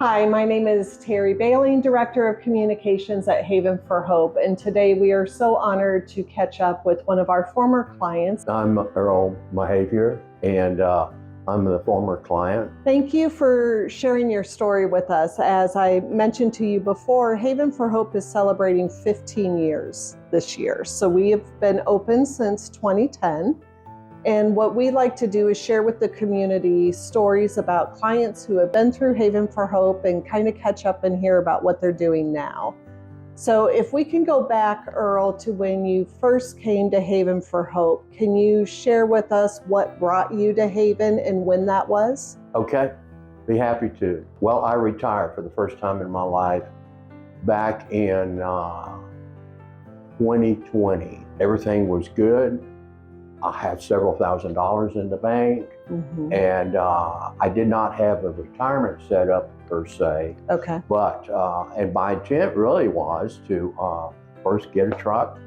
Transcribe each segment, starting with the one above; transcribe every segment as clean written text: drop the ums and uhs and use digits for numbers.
Hi, my name is Terry Baling, Director of Communications at Haven for Hope, and today we are so honored to catch up with one of our former clients. I'm Earl and I'm the former client. Thank you for sharing your story with us. As I mentioned to you before, Haven for Hope is celebrating 15 years this year. So we have been open since 2010. And what we like to do is share with the community stories about clients who have been through Haven for Hope and kind of catch up and hear about what they're doing now. So if we can go back, Earl, to when you first came to Haven for Hope, can you share with us what brought you to Haven and when that was? Okay, be happy to. Well, I retired for the first time in my life back in 2020. Everything was good. I had several $1,000s in the bank, and I did not have a retirement set up per se. Okay. But and my intent really was to first get a truck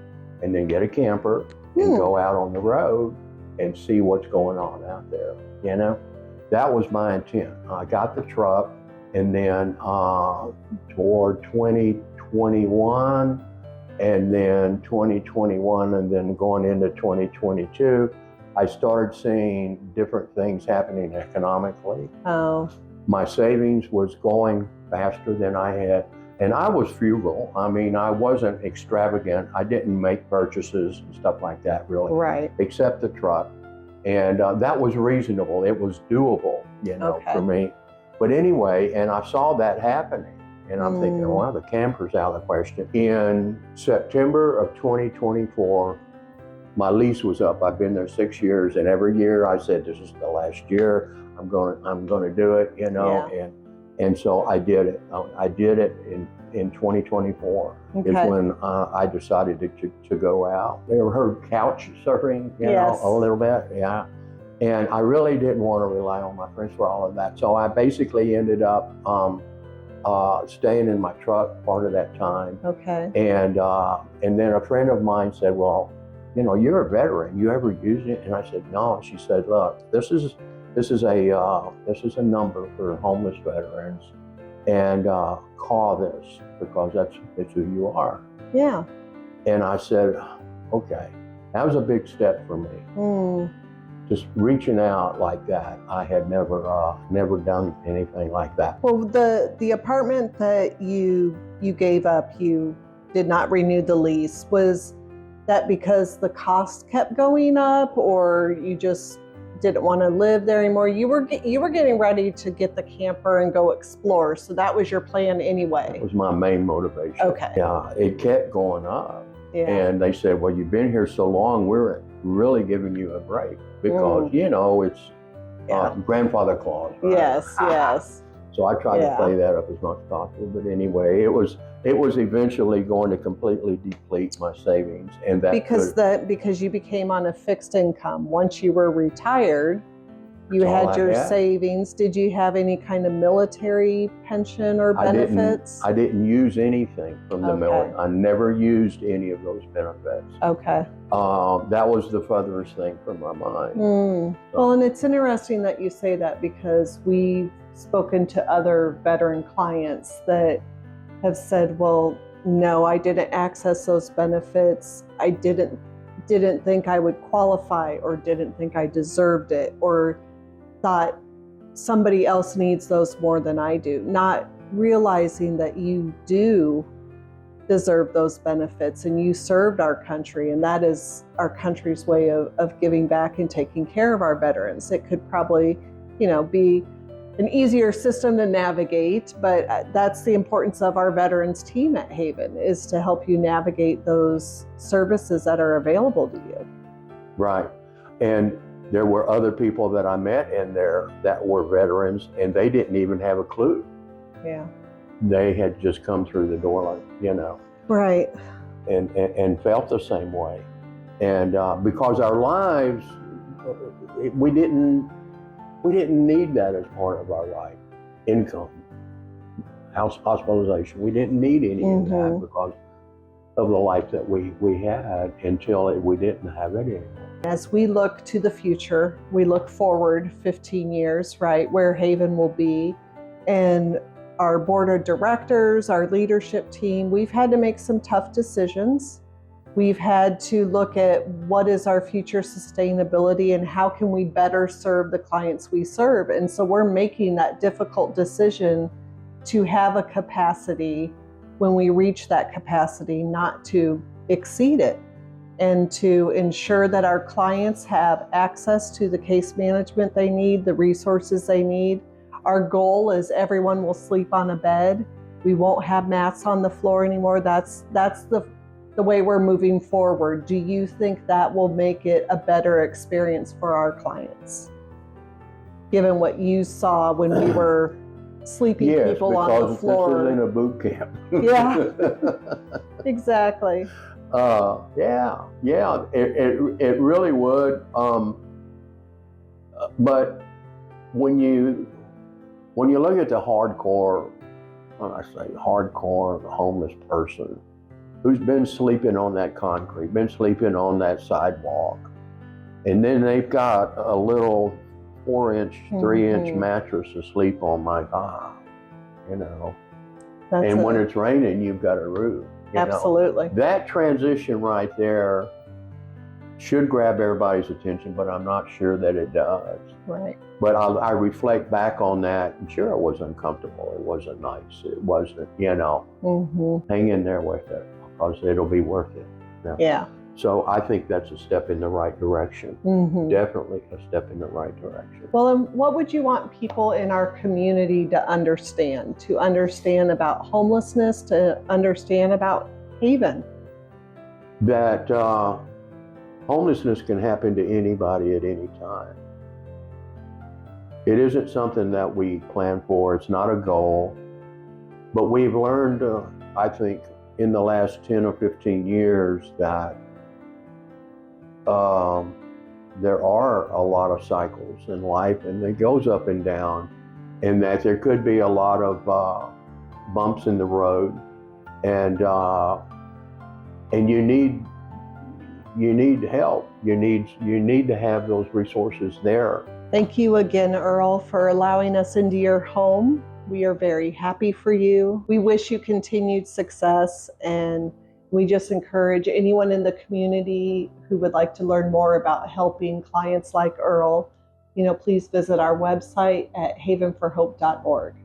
and then get a camper and go out on the road and see what's going on out there. You know, that was my intent. I got the truck, and then toward 2021. And then 2021, and then going into 2022, I started seeing different things happening economically. Oh. My savings was going faster than I had, and I was frugal. I mean, I wasn't extravagant. I didn't make purchases and stuff like that, really. Right. Except the truck. And that was reasonable. It was doable, you know, for me. But anyway, and I saw that happening. And I'm thinking, well, the camper's out of the question. In September of 2024, my lease was up. I've been there 6 years, and every year I said, this is the last year. I'm going to do it, you know. Yeah. And so I did it. I did it in 2024 is when I decided to go out. You ever heard couch surfing? You know, a little bit, yeah. And I really didn't want to rely on my friends for all of that. So I basically ended up staying in my truck part of that time. Okay. And then a friend of mine said, well, you know, you're a veteran. You ever use it? And I said, no. She said, look, this is a number for homeless veterans, and call this because that's who you are. Yeah. And I said, okay. That was a big step for me. Just reaching out like that. I had never done anything like that. Well, the apartment that you gave up, you did not renew the lease. Was that because the cost kept going up, or you just didn't want to live there anymore? You were getting ready to get the camper and go explore, so that was your plan anyway. That was my main motivation. Okay. Yeah, it kept going up. Yeah. And they said, well, you've been here so long, we're really giving you a break because, you know, it's grandfather clause. Right? Yes. So I tried to play that up as much as possible. But anyway, it was eventually going to completely deplete my savings. And that because you became on a fixed income. Once you were retired, you had your savings. Did you have any kind of military pension or benefits? I didn't use anything from the military. I never used any of those benefits. Okay. That was the furthest thing from my mind. So. Well, and it's interesting that you say that because we've spoken to other veteran clients that have said, well, no, I didn't access those benefits. I didn't think I would qualify, or didn't think I deserved it, or thought somebody else needs those more than I do, not realizing that you do deserve those benefits and you served our country, and that is our country's way of giving back and taking care of our veterans. It could probably, you know, be an easier system to navigate, but that's the importance of our veterans team at Haven, is to help you navigate those services that are available to you. Right. And there were other people that I met in there that were veterans, and they didn't even have a clue. Yeah. They had just come through the door, like, you know. Right. And felt the same way. And because our lives, we didn't need that as part of our life. Income, hospitalization. We didn't need any of that because of the life that we had until we didn't have it anymore. As we look to the future, we look forward 15 years, right, where Haven will be. And our board of directors, our leadership team, we've had to make some tough decisions. We've had to look at what is our future sustainability and how can we better serve the clients we serve. And so we're making that difficult decision to have a capacity when we reach that capacity, not to exceed it, and to ensure that our clients have access to the case management they need, the resources they need. Our goal is everyone will sleep on a bed. We won't have mats on the floor anymore. That's the way we're moving forward. Do you think that will make it a better experience for our clients? Given what you saw when we were sleeping people on the floor. Yes, because this is in a boot camp. Yeah, exactly. It really would. But when you look at the hardcore, when I say hardcore, the homeless person who's been sleeping on that concrete, been sleeping on that sidewalk, and then they've got a little 4-inch, 3-inch mattress to sleep on, my God, and when it's raining, you've got a roof. Absolutely. That transition right there should grab everybody's attention, but I'm not sure that it does. Right. But I reflect back on that, and sure, it was uncomfortable. It wasn't nice. It wasn't, hang in there with it, because it'll be worth it. Yeah. So I think that's a step in the right direction. Definitely a step in the right direction. Well, and what would you want people in our community to understand about homelessness, to understand about Haven? That homelessness can happen to anybody at any time. It isn't something that we plan for. It's not a goal. But we've learned, I think, in the last 10 or 15 years that there are a lot of cycles in life, and it goes up and down, and that there could be a lot of bumps in the road, and you need help. You need to have those resources there. Thank you again, Earl, for allowing us into your home. We are very happy for you. We wish you continued success, and we just encourage anyone in the community who would like to learn more about helping clients like Earl, please visit our website at havenforhope.org.